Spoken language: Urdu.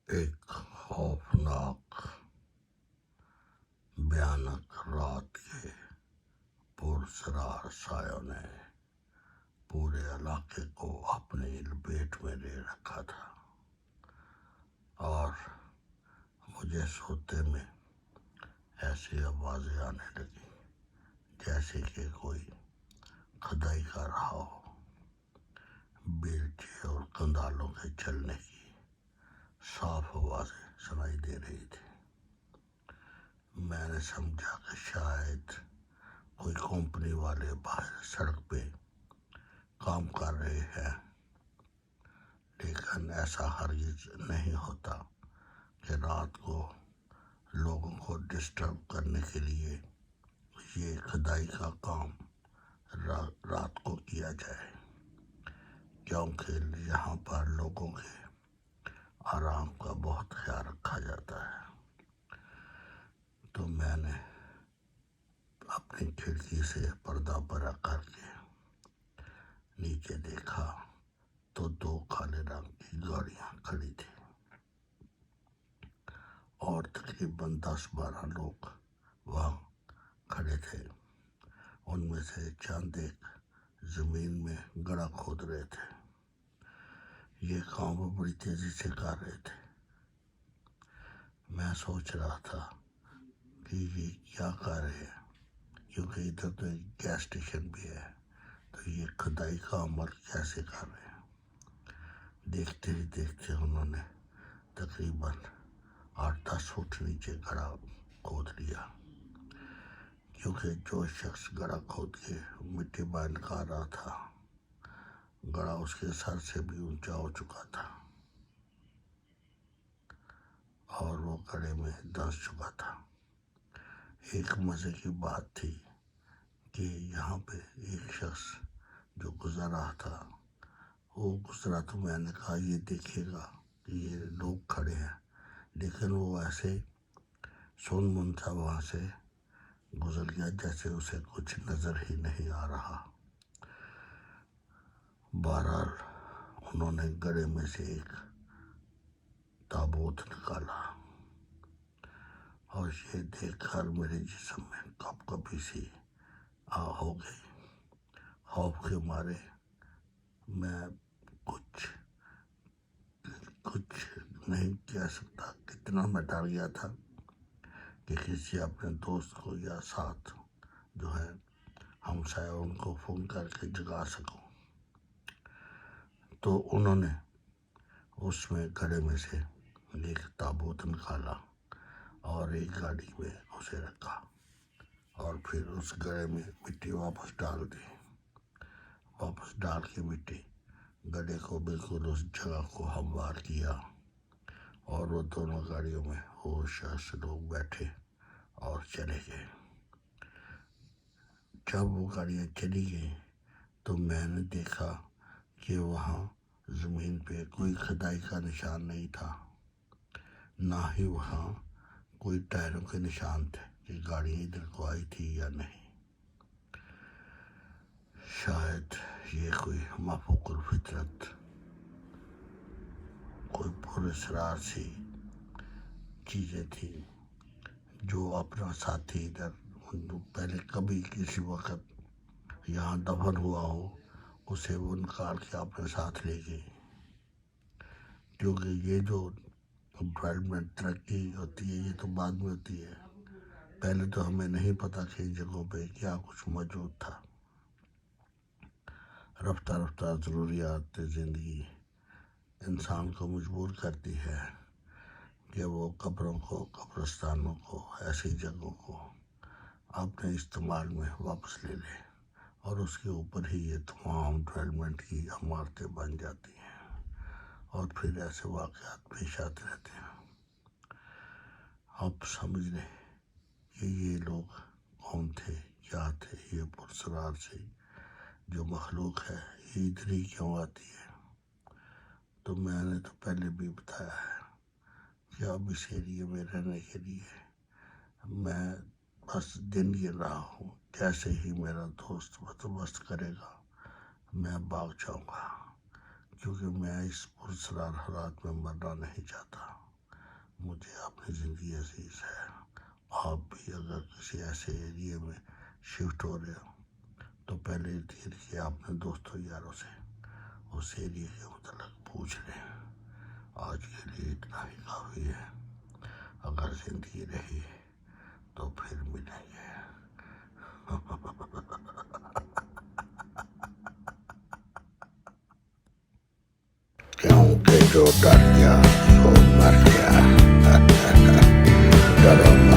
ایک خوفناک بھیانک رات کے پرسرار سایوں نے پورے علاقے کو اپنی لپیٹ میں لے رکھا تھا، اور مجھے سوتے میں ایسی آوازیں آنے لگیں جیسے کہ کوئی کھدائی کر رہا ہو۔ بیلچے اور کندالوں کے چلنے کی صاف آوازیں سنائی دے رہی تھی۔ میں نے سمجھا کہ شاید کوئی کمپنی والے باہر سڑک پہ کام کر رہے ہیں، لیکن ایسا ہرگز نہیں ہوتا کہ رات کو لوگوں کو ڈسٹرب کرنے کے لیے یہ کھدائی کا کام رات کو کیا جائے، کیونکہ یہاں پر لوگوں کے آرام کا بہت خیال رکھا جاتا ہے۔ تو میں نے اپنی کھڑکی سے پردہ برا کر کے نیچے دیکھا تو 2 کالے رنگ کی گاڑیاں کھڑی تھیں، اور تقریباً 10-12 لوگ وہاں کھڑے تھے۔ ان میں سے چند ایک زمین میں گڑھا کھود رہے تھے۔ یہ کام وہ بڑی تیزی سے کر رہے تھے۔ میں سوچ رہا تھا کہ یہ کیا کر رہے ہیں، کیونکہ ادھر تو ایک گیس اسٹیشن بھی ہے، تو یہ کھدائی کا عمل کیسے کر رہے ہیں۔ دیکھتے ہی دیکھتے انہوں نے تقریباً 8-10 فٹ نیچے گڑھا کھود لیا، کیونکہ جو شخص گڑھا کھود کے مٹی باہر نکال رہا تھا، گڑھا اس کے سر سے بھی اونچا ہو چکا تھا اور وہ گڑھے میں دھنس چکا تھا۔ ایک مزے کی بات تھی کہ یہاں پہ ایک شخص جو گزر رہا تھا، وہ گزرا تو میں نے کہا یہ دیکھے گا کہ یہ لوگ کھڑے ہیں، لیکن وہ ایسے سن من تھا وہاں سے گزر گیا جیسے اسے کچھ نظر ہی نہیں آ رہا۔ بہرحال انہوں نے گڑھے میں سے ایک تابوت نکالا، اور یہ دیکھ کر میرے جسم میں کپ کپی سی ہو گئی۔ خوف کے مارے میں کچھ نہیں کہہ سکتا، کتنا میں ڈر گیا تھا کہ کسی اپنے دوست کو یا ساتھ جو ہے ہمسایہ ان کو فون کر کے جگا سکوں۔ تو انہوں نے اس میں گڑھے میں سے ایک تابوت نکالا اور ایک گاڑی میں اسے رکھا، اور پھر اس گڑھے میں مٹی واپس ڈال دی۔ واپس ڈال کے مٹی گڑھے کو بالکل اس جگہ کو ہموار کیا، اور وہ دونوں گاڑیوں میں ہوش لوگ بیٹھے اور چلے گئے۔ جب وہ گاڑیاں چلی گئیں تو میں نے دیکھا کہ وہاں زمین پہ کوئی کھدائی کا نشان نہیں تھا، نہ ہی وہاں کوئی ٹائروں کے نشان تھے کہ گاڑی ادھر کو آئی تھی یا نہیں۔ شاید یہ کوئی مافوق الفطرت، کوئی پراسرار سی چیزیں تھیں جو اپنا ساتھی ادھر پہلے کبھی کسی وقت یہاں دفن ہوا ہو، اسے وہ نکال کے اپنے ساتھ لے گئی۔ کیونکہ یہ جو ڈیولپمنٹ ترقی ہوتی ہے یہ تو بعد میں ہوتی ہے، پہلے تو ہمیں نہیں پتہ کہ ان جگہوں پہ کیا کچھ موجود تھا۔ رفتہ رفتہ ضروریات زندگی انسان کو مجبور کرتی ہے کہ وہ قبروں کو، قبرستانوں کو، ایسی جگہوں کو اپنے استعمال میں واپس لے لے، اور اس کے اوپر ہی یہ تمام ڈیولپمنٹ کی عمارتیں بن جاتی ہیں، اور پھر ایسے واقعات پیش آتے رہتے ہیں۔ اب سمجھ لیں کہ یہ لوگ کون تھے، کیا تھے، یہ پرسرار سے جو مخلوق ہے یہ ادھر ہی کیوں آتی ہے۔ تو میں نے تو پہلے بھی بتایا ہے کہ اب اس ایریے میں رہنے کے لیے میں بس دن گن رہا ہوں، جیسے ہی میرا دوست بندوبست کرے گا میں بھاگ جاؤں گا، کیونکہ میں اس پرسرار حالات میں مرنا نہیں چاہتا۔ مجھے اپنی زندگی عزیز ہے. آپ بھی اگر کسی ایسے ایریے میں شفٹ ہو رہے ہو تو پہلے دیکھیے اپنے دوستوں یاروں سے اس ایریے کے متعلق پوچھ لیں. آج کے لیے اتنا ہی کافی ہے. اگر زندگی رہی تو پھر ملیں گے. کیونکہ جو ڈر گیا سو مر گیا. ڈرو